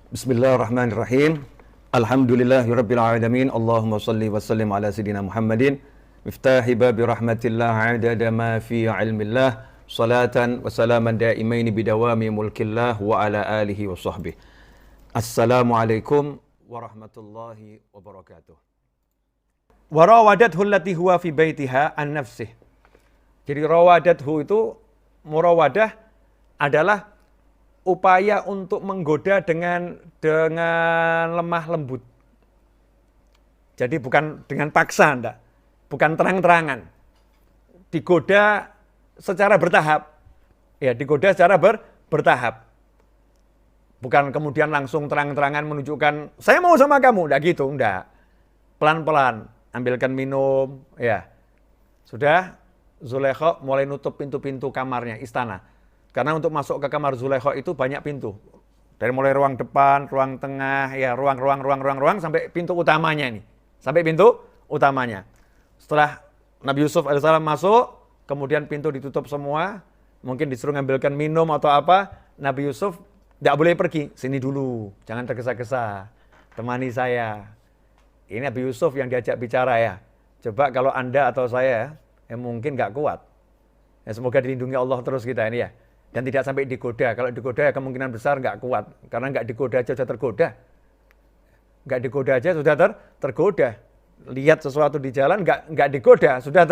Bismillahirrahmanirrahim. Alhamdulillahirabbil alamin. Allahumma shalli wa sallim ala sayidina Muhammadin. Miftahi babi rahmatillah adada ma fi ilmillah. Salatan wa salaman daimaini bidawami mulkillah wa ala alihi wa sahbihi. Assalamualaikum warahmatullahi wabarakatuh. Warawadathu allati huwa fi baitiha an nafsih. Jadi rawadathu itu murawadah adalah upaya untuk menggoda dengan lemah lembut. Jadi bukan dengan paksa, enggak. Bukan terang-terangan. Digoda secara bertahap. Ya, digoda secara bertahap. Bukan kemudian langsung terang-terangan menunjukkan, saya mau sama kamu, enggak gitu, enggak. Pelan-pelan, ambilkan minum, ya. Sudah, Zulaikha mulai nutup pintu-pintu kamarnya, istana. Karena untuk masuk ke kamar Zulaikha itu banyak pintu. Dari mulai ruang depan, ruang tengah, ya ruang sampai pintu utamanya ini. Sampai pintu utamanya. Setelah Nabi Yusuf AS masuk, kemudian pintu ditutup semua, mungkin disuruh ngambilkan minum atau apa, Nabi Yusuf tidak boleh pergi. Sini dulu, jangan tergesa-gesa. Temani saya. Ini Nabi Yusuf yang diajak bicara ya. Coba kalau Anda atau saya, mungkin nggak kuat. Ya, semoga dilindungi Allah terus kita ini ya. Dan tidak sampai digoda. Kalau digoda ya kemungkinan besar nggak kuat. Karena nggak digoda aja sudah tergoda. Nggak digoda aja sudah tergoda. Lihat sesuatu di jalan nggak digoda, sudah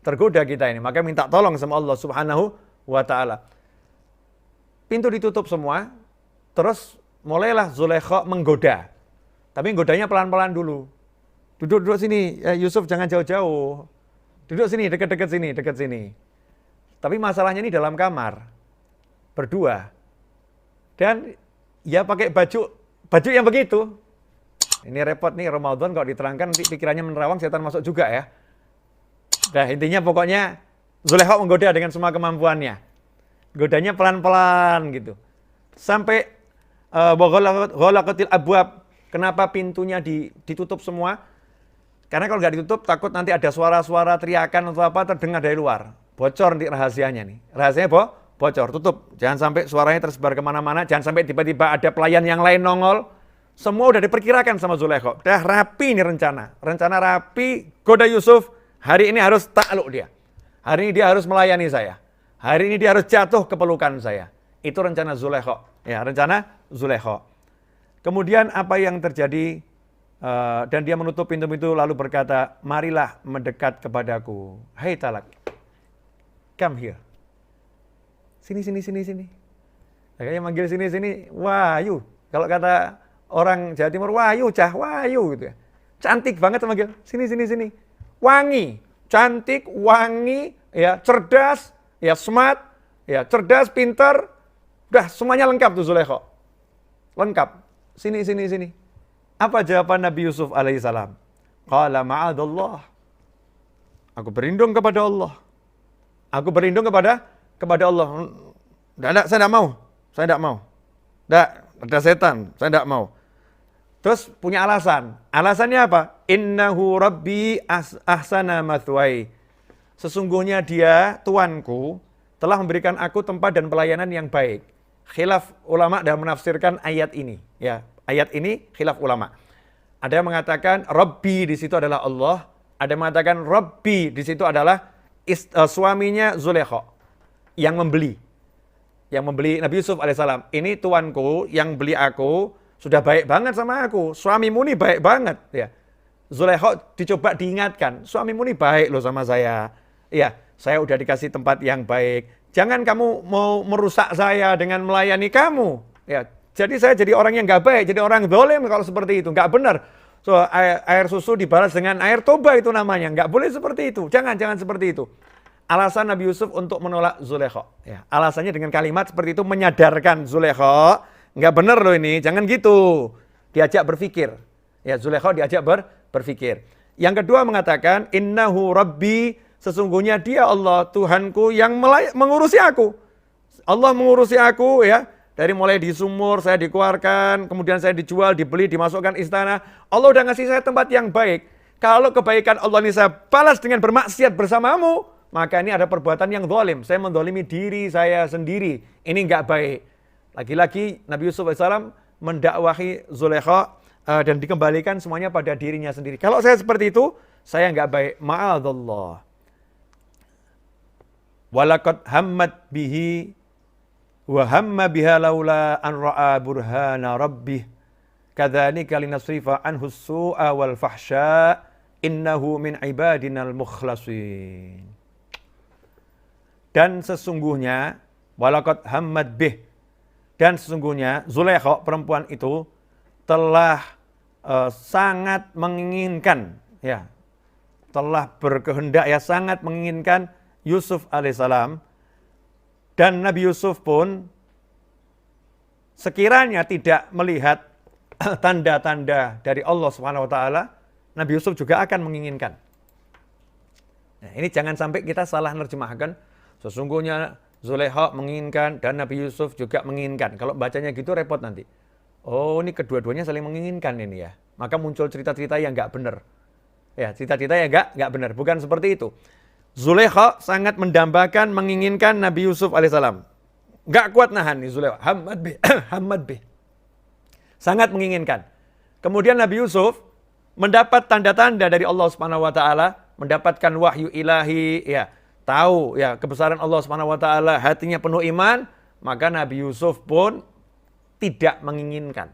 tergoda kita ini. Maka minta tolong sama Allah Subhanahu wa Ta'ala. Pintu ditutup semua. Terus mulailah Zulaikha menggoda. Tapi godanya pelan-pelan dulu. Duduk sini, Yusuf jangan jauh-jauh. Duduk sini, dekat sini. Tapi masalahnya ini dalam kamar. Berdua. Dan ya pakai baju yang begitu. Ini repot nih, Ramadan kalau diterangkan nanti pikirannya menerawang, setan masuk juga ya. Nah intinya pokoknya Zulaikha menggoda dengan semua kemampuannya. Godanya pelan-pelan gitu. Sampai ghalaqatil abwab. Kenapa pintunya ditutup semua? Karena kalau nggak ditutup, takut nanti ada suara-suara teriakan atau apa terdengar dari luar. Bocor nanti rahasianya nih. Rahasianya bocor, tutup. Jangan sampai suaranya tersebar kemana-mana. Jangan sampai tiba-tiba ada pelayan yang lain nongol. Semua udah diperkirakan sama Zulaikha. Udah rapi nih rencana. Rencana rapi, goda Yusuf. Hari ini harus takluk dia. Hari ini dia harus melayani saya. Hari ini dia harus jatuh ke pelukan saya. Itu rencana Zulaikha. Ya, rencana Zulaikha. Kemudian apa yang terjadi? Dan dia menutup pintu-pintu lalu berkata, marilah mendekat kepadaku. Hai Talak, come here. Sini. Kayaknya manggil sini. Wahyu. Kalau kata orang Jawa Timur, Wahyu gitu ya. Cantik banget manggil. Sini. Wangi, cantik, wangi, ya, cerdas, ya, smart, ya, cerdas, pintar. Udah semuanya lengkap tuh Zulaikha. Lengkap. Sini. Apa jawaban Nabi Yusuf alaihissalam? Qala ma'adallah. Aku berlindung kepada Allah. Aku berlindung kepada Allah. Saya tidak mau. Tidak, ada setan. Saya tidak mau. Terus punya alasan. Alasannya apa? Innahu rabbi ahsana mathwai. Sesungguhnya dia, Tuanku, telah memberikan aku tempat dan pelayanan yang baik. Khilaf ulama dalam menafsirkan ayat ini. Ya, ayat ini khilaf ulama. Ada yang mengatakan Rabbi di situ adalah Allah. Ada yang mengatakan Rabbi di situ adalah suaminya Zulaikha yang membeli. Yang membeli Nabi Yusuf alaihissalam. Ini tuanku yang beli aku sudah baik banget sama aku. Suamimu ini baik banget. Ya. Zulaikha dicoba diingatkan. Suamimu ini baik loh sama saya. Ya, saya udah dikasih tempat yang baik. Jangan kamu mau merusak saya dengan melayani kamu. Ya, jadi saya jadi orang yang nggak baik, jadi orang zalim kalau seperti itu, nggak benar. So air susu dibalas dengan air toba itu namanya, nggak boleh seperti itu. Jangan seperti itu. Alasan Nabi Yusuf untuk menolak Zulaikha. Ya, alasannya dengan kalimat seperti itu menyadarkan Zulaikha, nggak benar loh ini, jangan gitu. Diajak berpikir. Ya, Zulaikha diajak berpikir. Yang kedua mengatakan innahu rabbi. Sesungguhnya dia Allah, Tuhanku yang mengurusi aku. Allah mengurusi aku ya. Dari mulai di sumur saya dikeluarkan, kemudian saya dijual, dibeli, dimasukkan istana. Allah udah ngasih saya tempat yang baik. Kalau kebaikan Allah ini saya balas dengan bermaksiat bersamamu, maka ini ada perbuatan yang zalim. Saya menzalimi diri saya sendiri. Ini enggak baik. Lagi-lagi Nabi Yusuf AS mendakwahi Zulaikha dan dikembalikan semuanya pada dirinya sendiri. Kalau saya seperti itu, saya nggak baik. Ma'adzallah. Walaqad hammat bihi wa hamma biha laula an ra'a burhana rabbih. Kadzalika linasrifa anhu as-su'a wal fahsya innahu min ibadinal mukhlasin. Dan sesungguhnya walaqad hammat bih, dan sesungguhnya Zulaikha perempuan itu telah sangat menginginkan, ya, telah berkehendak, ya, sangat menginginkan Yusuf alaihissalam. Dan Nabi Yusuf pun sekiranya tidak melihat tanda-tanda dari Allah Subhanahu wa taala, Nabi Yusuf juga akan menginginkan. Nah, ini jangan sampai kita salah nerjemahkan. Sesungguhnya Zulaikha menginginkan dan Nabi Yusuf juga menginginkan. Kalau bacanya gitu repot nanti. Oh, ini kedua-duanya saling menginginkan ini ya. Maka muncul cerita-cerita yang nggak benar. Ya, cerita-cerita yang nggak benar. Bukan seperti itu. Zulaikha sangat mendambakan, menginginkan Nabi Yusuf alaihissalam. Nggak kuat nahan nih Zulaikha. Hamad bih. Sangat menginginkan. Kemudian Nabi Yusuf mendapat tanda-tanda dari Allah Subhanahu wa taala, mendapatkan wahyu ilahi, ya, tahu ya kebesaran Allah Subhanahu wa taala, hatinya penuh iman, maka Nabi Yusuf pun tidak menginginkan.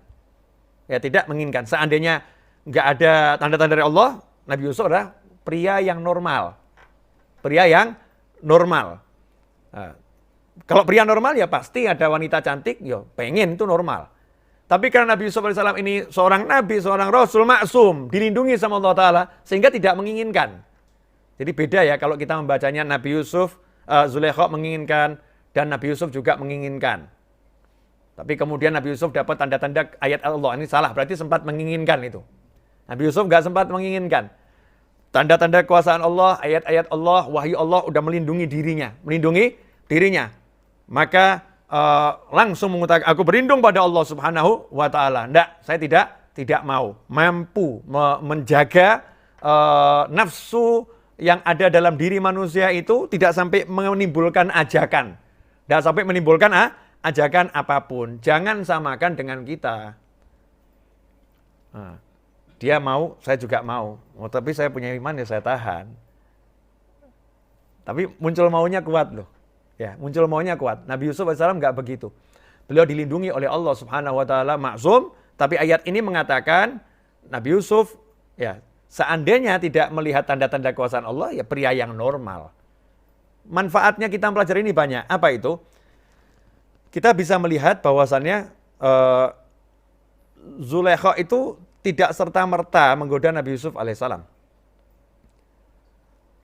Ya, tidak menginginkan. Seandainya nggak ada tanda-tanda dari Allah, Nabi Yusuf adalah pria yang normal. Pria yang normal. Nah, kalau pria normal ya pasti ada wanita cantik, ya pengen, itu normal. Tapi karena Nabi Yusuf AS ini seorang nabi, seorang rasul maksum, dilindungi sama Allah Ta'ala, sehingga tidak menginginkan. Jadi beda ya kalau kita membacanya Nabi Yusuf, Zulaikha menginginkan, dan Nabi Yusuf juga menginginkan. Tapi kemudian Nabi Yusuf dapat tanda-tanda ayat Allah. Ini salah, berarti sempat menginginkan itu. Nabi Yusuf nggak sempat menginginkan. Tanda-tanda kekuasaan Allah, ayat-ayat Allah, wahyu Allah udah melindungi dirinya. Maka langsung mengutakan, aku berlindung pada Allah Subhanahu wa taala. Enggak, saya tidak mau. Mampu menjaga nafsu yang ada dalam diri manusia itu tidak sampai menimbulkan ajakan. Tidak sampai menimbulkan ajakan apapun. Jangan samakan dengan kita. Nah, dia mau, saya juga mau. Oh, tapi saya punya iman ya saya tahan. Tapi muncul maunya kuat loh. Ya, muncul maunya kuat. Nabi Yusuf AS nggak begitu. Beliau dilindungi oleh Allah Subhanahu wa taala, maksum, tapi ayat ini mengatakan Nabi Yusuf ya, seandainya tidak melihat tanda-tanda kekuasaan Allah, ya pria yang normal. Manfaatnya kita pelajari ini banyak. Apa itu? Kita bisa melihat bahwasannya Zulaikha itu tidak serta-merta menggoda Nabi Yusuf alaihissalam.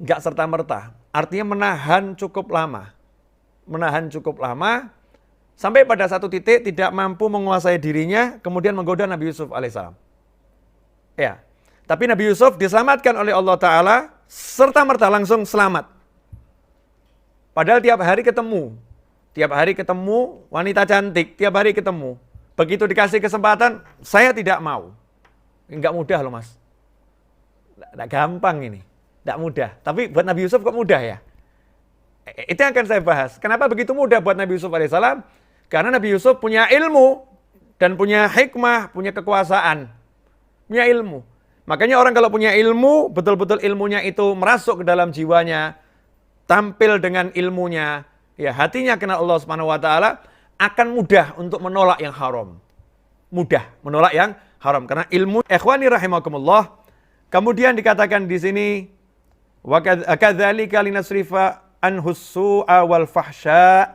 Enggak serta-merta. Artinya menahan cukup lama. Sampai pada satu titik tidak mampu menguasai dirinya, kemudian menggoda Nabi Yusuf alaihissalam. Ya. Tapi Nabi Yusuf diselamatkan oleh Allah Ta'ala, serta-merta langsung selamat. Padahal tiap hari ketemu wanita cantik, tiap hari ketemu. Begitu dikasih kesempatan, saya tidak mau. Enggak mudah loh mas. Enggak gampang ini. Enggak mudah. Tapi buat Nabi Yusuf kok mudah ya? Itu yang akan saya bahas. Kenapa begitu mudah buat Nabi Yusuf alaihissalam? Karena Nabi Yusuf punya ilmu dan punya hikmah, punya kekuasaan. Punya ilmu. Makanya orang kalau punya ilmu, betul-betul ilmunya itu merasuk ke dalam jiwanya, tampil dengan ilmunya, ya hatinya kenal Allah Subhanahu wa taala, akan mudah untuk menolak yang haram. Mudah menolak yang haram karena ilmu. Ikhwani rahimakumullah. Kemudian dikatakan di sini wa kadzalika linasrifa anhus su'a wal fahsya,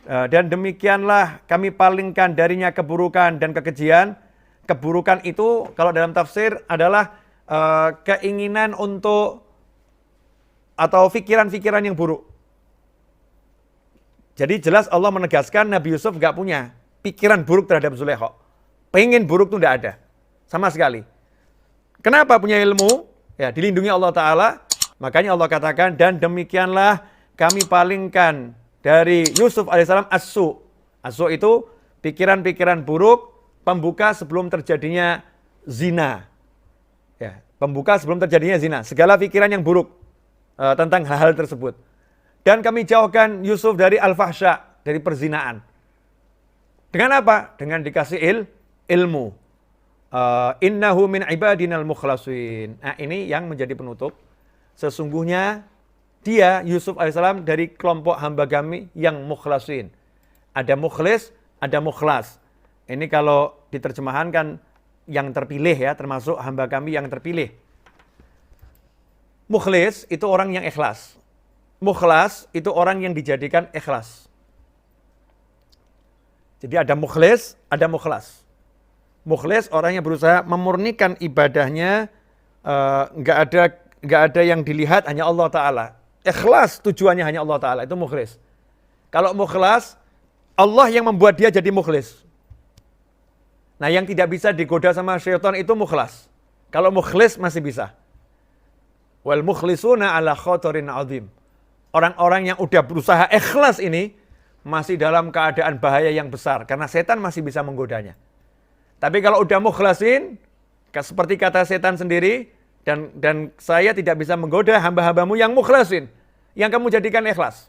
dan demikianlah kami palingkan darinya keburukan dan kekejian. Keburukan itu kalau dalam tafsir adalah keinginan untuk atau pikiran-pikiran yang buruk. Jadi jelas Allah menegaskan Nabi Yusuf gak punya pikiran buruk terhadap Zulaikha. Pengen buruk itu tidak ada sama sekali. Kenapa? Punya ilmu, ya dilindungi Allah Ta'ala. Makanya Allah katakan, dan demikianlah kami palingkan dari Yusuf alaihissalam as-su. As-su itu pikiran-pikiran buruk, pembuka sebelum terjadinya zina. Ya, pembuka sebelum terjadinya zina. Segala pikiran yang buruk tentang hal-hal tersebut. Dan kami jauhkan Yusuf dari al-fahsya, dari perzinaan. Dengan apa? Dengan dikasih ilmu. Innahu min ibadinal mukhlasin. Nah, ini yang menjadi penutup. Sesungguhnya dia, Yusuf alaihissalam, dari kelompok hamba kami yang mukhlasin. Ada mukhlis, ada mukhlas. Ini kalau diterjemahan kan yang terpilih ya, termasuk hamba kami yang terpilih. Mukhlis itu orang yang ikhlas. Mukhlas itu orang yang dijadikan ikhlas. Jadi ada mukhlis, ada mukhlas. Mukhlis orang yang berusaha memurnikan ibadahnya, nggak ada yang dilihat, hanya Allah Ta'ala. Ikhlas tujuannya hanya Allah Ta'ala, itu mukhlis. Kalau mukhlas, Allah yang membuat dia jadi mukhlis. Nah, yang tidak bisa digoda sama syaitan itu mukhlas. Kalau mukhlis masih bisa. Wal mukhlisuna ala khotorin azim. Orang-orang yang udah berusaha ikhlas ini masih dalam keadaan bahaya yang besar karena setan masih bisa menggodanya. Tapi kalau udah mukhlasin, seperti kata setan sendiri, dan saya tidak bisa menggoda hamba-hambamu yang mukhlasin, yang kamu jadikan ikhlas.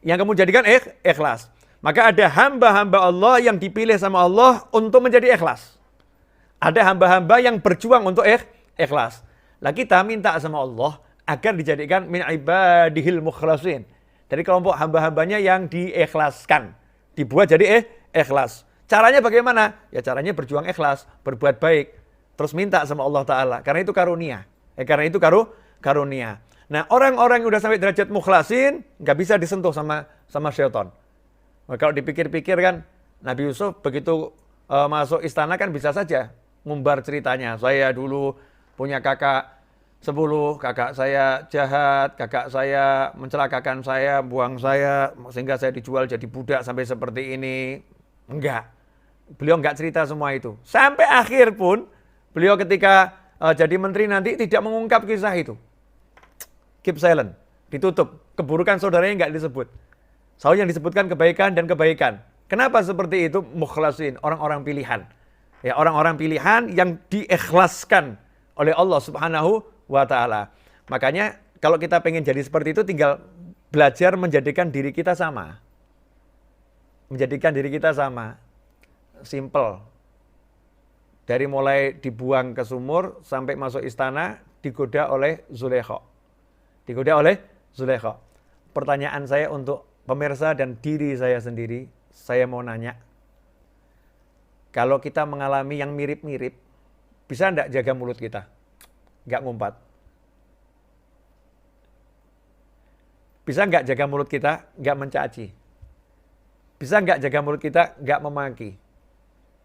Yang kamu jadikan ikhlas. Maka ada hamba-hamba Allah yang dipilih sama Allah untuk menjadi ikhlas. Ada hamba-hamba yang berjuang untuk ikhlas. Lah kita minta sama Allah agar dijadikan min ibadihil mukhlasin. Dari kelompok hamba-hambanya yang diikhlaskan. Dibuat jadi ikhlas. Caranya bagaimana? Ya caranya berjuang ikhlas, berbuat baik. Terus minta sama Allah Ta'ala. Karena itu karunia. Karena itu karunia. Nah, orang-orang yang udah sampai derajat mukhlasin, nggak bisa disentuh sama syaitan. Nah, kalau dipikir-pikir kan, Nabi Yusuf begitu masuk istana kan bisa saja ngumbar ceritanya. Saya dulu punya kakak 10, kakak saya jahat, kakak saya mencelakakan saya, buang saya, sehingga saya dijual jadi budak sampai seperti ini. Enggak. Beliau enggak cerita semua itu. Sampai akhir pun, beliau ketika jadi menteri nanti tidak mengungkap kisah itu. Keep silent, ditutup. Keburukan saudaranya enggak disebut. Selalu yang disebutkan kebaikan dan kebaikan. Kenapa seperti itu? Mukhlasin, orang-orang pilihan. Ya, orang-orang pilihan yang diikhlaskan oleh Allah Subhanahu wa Ta'ala. Makanya kalau kita pengen jadi seperti itu, tinggal belajar menjadikan diri kita sama. Menjadikan diri kita sama. Simple. Dari mulai dibuang ke sumur sampai masuk istana, digoda oleh Zulaikha. Digoda oleh Zulaikha. Pertanyaan saya untuk pemirsa dan diri saya sendiri, saya mau nanya. Kalau kita mengalami yang mirip-mirip, bisa enggak jaga mulut kita? Enggak ngumpat. Bisa enggak jaga mulut kita? Enggak mencaci. Bisa enggak jaga mulut kita? Enggak memaki.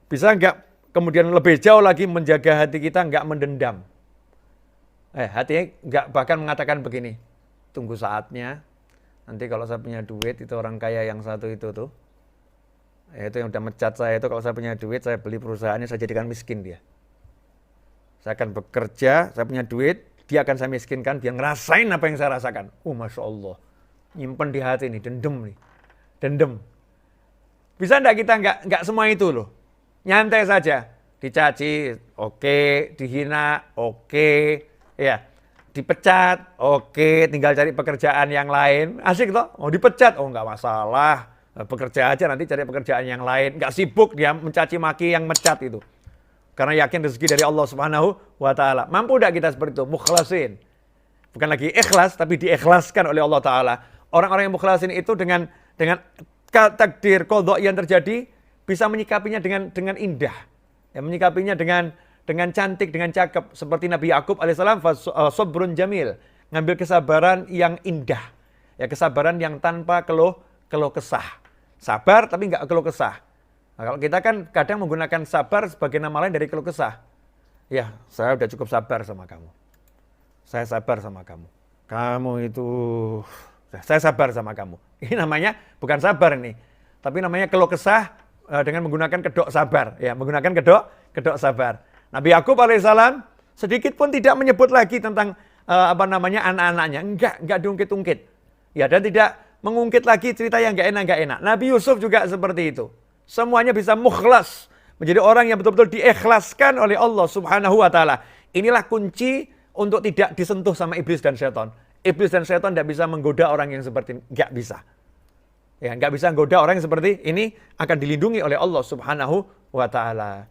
Bisa enggak kemudian lebih jauh lagi menjaga hati kita enggak mendendam. Hatinya enggak bahkan mengatakan begini, tunggu saatnya, nanti kalau saya punya duit, itu orang kaya yang satu itu tuh, itu yang udah mecat saya itu, kalau saya punya duit, saya beli perusahaannya, saya jadikan miskin dia. Saya akan bekerja, saya punya duit, dia akan saya miskinkan, dia ngerasain apa yang saya rasakan. Masya Allah, nyimpen di hati nih, dendam nih, dendam. Bisa enggak kita enggak semua itu loh, nyantai saja, dicaci, oke, dihina, oke, ya, dipecat, oke, tinggal cari pekerjaan yang lain, asik toh, mau dipecat, enggak masalah, bekerja aja nanti cari pekerjaan yang lain, enggak sibuk dia mencaci maki yang mecat itu. Karena yakin rezeki dari Allah Subhanahu wa Ta'ala. Mampu tidak kita seperti itu? Mukhlasin. Bukan lagi ikhlas, tapi diikhlaskan oleh Allah Ta'ala. Orang-orang yang mukhlasin itu dengan takdir qadha yang terjadi, bisa menyikapinya dengan indah. Ya, menyikapinya dengan cantik, dengan cakep. Seperti Nabi Yakub alaihissalam, sabrun jamil. Ngambil kesabaran yang indah. Ya, kesabaran yang tanpa keluh kesah. Sabar tapi nggak keluh kesah. Nah, kalau kita kan kadang menggunakan sabar sebagai nama lain dari keluh kesah. Ya, saya udah cukup sabar sama kamu. Saya sabar sama kamu. Kamu itu, saya sabar sama kamu. Ini namanya bukan sabar nih, tapi namanya keluh kesah dengan menggunakan kedok sabar. Ya, menggunakan kedok sabar. Nabi Yakub alaihissalam sedikit pun tidak menyebut lagi tentang anak-anaknya. Enggak diungkit-ungkit. Ya, dan tidak mengungkit lagi cerita yang enggak enak. Nabi Yusuf juga seperti itu. Semuanya bisa mukhlas, menjadi orang yang betul-betul diikhlaskan oleh Allah Subhanahu wa Ta'ala. Inilah kunci untuk tidak disentuh sama iblis dan syaitan. Iblis dan syaitan tidak bisa menggoda orang yang seperti ini, nggak bisa. Ya, nggak bisa goda orang yang seperti ini, akan dilindungi oleh Allah Subhanahu wa taala.